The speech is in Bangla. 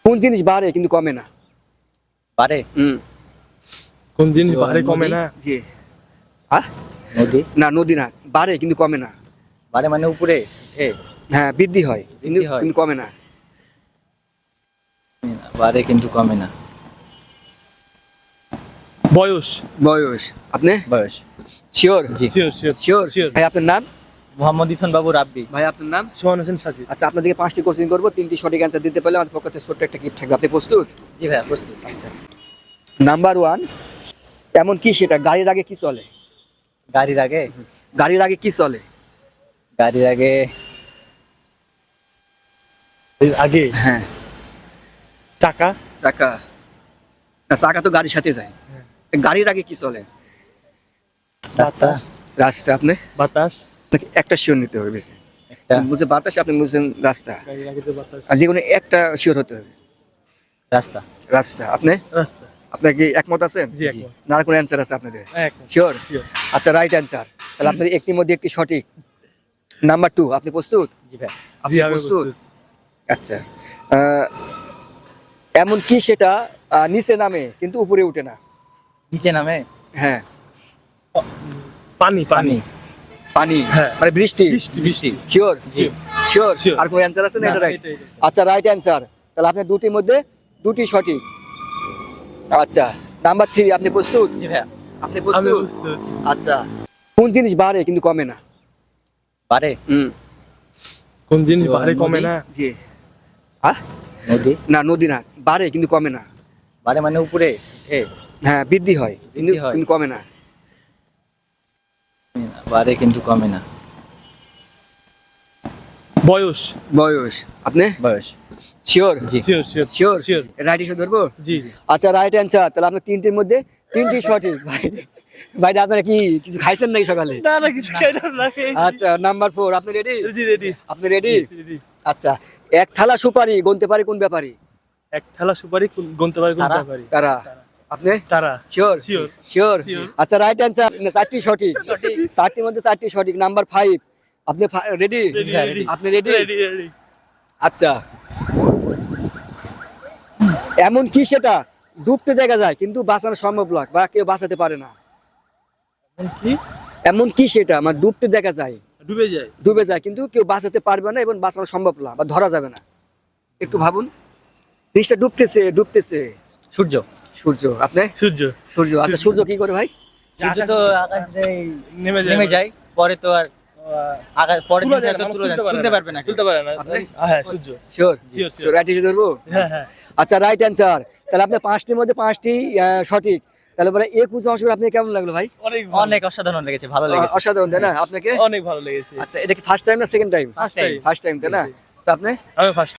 কোন জিনিস বাড়ে কিন্তু কমে না? বাড়ে? কোন জিনিস বাড়ে কমে না? জি। হ্যাঁ, নদী? না নদী না, বাড়ে কিন্তু কমে না। বাড়ে মানে উপরে উঠে? হ্যাঁ, বৃদ্ধি হয় কিন্তু বৃদ্ধি হয়। কিন্তু কমে না। বাড়ে কিন্তু কমে না। বয়স। বয়স। আপনি বয়স? শিওর? জি। Sure sure sure sure. ভাই, আপনার নাম? মোহাম্মদ ইথন বাবু রাব্বি। ভাই আপনার নাম? সোহান হোসেন সাজিদ। আচ্ছা, আপনাদেরকে 5টি কোশ্চেন করবো, 3টি সঠিক অ্যান্সার দিতে পারলে আমাদের পক্ষ থেকে ছোট্ট একটা গিফট থাকবে। আপনি প্রস্তুত? জি ভাইয়া প্রস্তুত। আচ্ছা, নাম্বার 1, এমন কি সেটা গাড়ির আগে কি চলে? গাড়ির আগে? গাড়ির আগে কি চলে? গাড়ির আগে এর আগে হ্যাঁ, চাকা। চাকা। না, চাকা তো গাড়ির সাথে যায়। গাড়ির আগে কি চলে? রাস্তা? বাতাস। রাস্তা। আপনি বাতাস। আপনাকে একটা শিওর নিতে হবে বেশি। একটা বুঝে বাতাস, আপনি বুঝছেন রাস্তা। গাড়ির আগে তো বাতাস। আর যে কোনো একটা শিওর হতে হবে। রাস্তা? রাস্তা। আপনি রাস্তা। আপনার কি একমত আছেন? জি একদম। না আর কোনো অ্যান্সার আছে আপনাদের? একদম শিওর? শিওর। আচ্ছা, রাইট অ্যান্সার। তাহলে আপনাদের একটির মধ্যে একটি সঠিক। নাম্বার 2, আপনি প্রস্তুত? জি ভাই। আপনি জি আমি প্রস্তুত? প্রস্তুত। আচ্ছা, এমন কি সেটা নিচে নামে কিন্তু উপরে উঠে না? নিচে নামে? হ্যাঁ, পানি পানি। পানি। হ্যাঁ। মানে বৃষ্টি। বৃষ্টি। শিওর? জি। শিওর? Sure. আর কোনো অ্যান্সার আছে না? না, এটা রাইট। এটাই। আচ্ছা, রাইট অ্যান্সার। তাহলে আপনার দুটির মধ্যে দুটি সঠিক। আচ্ছা, নাম্বার 3, আপনি প্রস্তুত? জি ভাইয়া। আপনি আমি প্রস্তুত? প্রস্তুত। আচ্ছা, কোন জিনিস বাড়ে কিন্তু কমে না? বাড়ে? কোন জিনিস তো বাড়ে কমে নদী? না? জি। হ্যাঁ, নদী? না নদী না, বাড়ে কিন্তু কমে না। বাড়ে মানে উপরে উঠে? হ্যাঁ, বৃদ্ধি হয় কিন্তু বৃদ্ধি হয়। কিন্তু কমে না। বাড়ে কিন্তু কমে না। বয়স। বয়স। আপনি বয়স? শিওর? জি। Sure sure sure? Sure. Right issue ধরবো? জি জি। আচ্ছা, রাইট অ্যান্সার। তাহলে আপনার 3টির মধ্যে 3টি সঠিক। ভাই ভাই, আপনারা কি কিছু খাইছেন নাকি সকালে? না না কিছু খাইলাম না। আচ্ছা, নাম্বার 4, আপনি রেডি? জি রেডি। আপনি রেডি? রেডি। আচ্ছা, এক থালা সুপারি গুনতে পারে কোন ব্যাপারী? এক থালা সুপারি গুনতে পারি কোন তারা? ব্যাপারি? তারা। আপনি তারা। শিওর? Sure. শিওর? Sure. আচ্ছা, রাইট অ্যান্সার। 4টি সঠিক। 4টির মধ্যে 4টি সঠিক। নাম্বার 5, আপনি রেডি? Ready ready. আপনি রেডি? Ready ready. আচ্ছা, এমন কি সেটা ডুবতে দেখা যায় কিন্তু বাঁচানো সম্ভব নয় বা কেউ বাঁচাতে পারে না? কি? এমন কি সেটা মানে ডুবতে দেখা যায়, ডুবে যায়। ডুবে যায় কিন্তু কেউ বাঁচাতে পারবে না এবং বাঁচানো সম্ভব না বা ধরা যাবে না। একটু ভাবুন, জিনিসটা ডুবতেছে ডুবতেছে। সূর্য? সূর্য। আপনি? সূর্য। সূর্য। আচ্ছা, সূর্য কি করে ভাই? সূর্য তো আকাশ থেকে নেমে যায়। নেমে যায়, পরে তো আর আকাশ পরে তুলা দিন যায় না, তো মানুষ তুলতে পারবে না। তুলতে পারে না। আপনি? হ্যাঁ Surya. Sure? Sure, sure. Sure? Right issue ধরবো? হ্যাঁ হ্যাঁ। আচ্ছা, রাইট অ্যান্সার। তাহলে আপনার 5টির মধ্যে 5টি সঠিক। তাহলে পরে 21 অংশ আপনি কেমন লাগলো ভাই? অনেক অনেক অসাধারণ লেগেছে, ভালো লেগেছে। অসাধারণ, তাই না? আপনাকে? অনেক ভালো লেগেছে। আচ্ছা, এটা কি ফার্স্ট টাইম না second time? First time. First time, তাই না? আচ্ছা, আপনি? আমি ফার্স্ট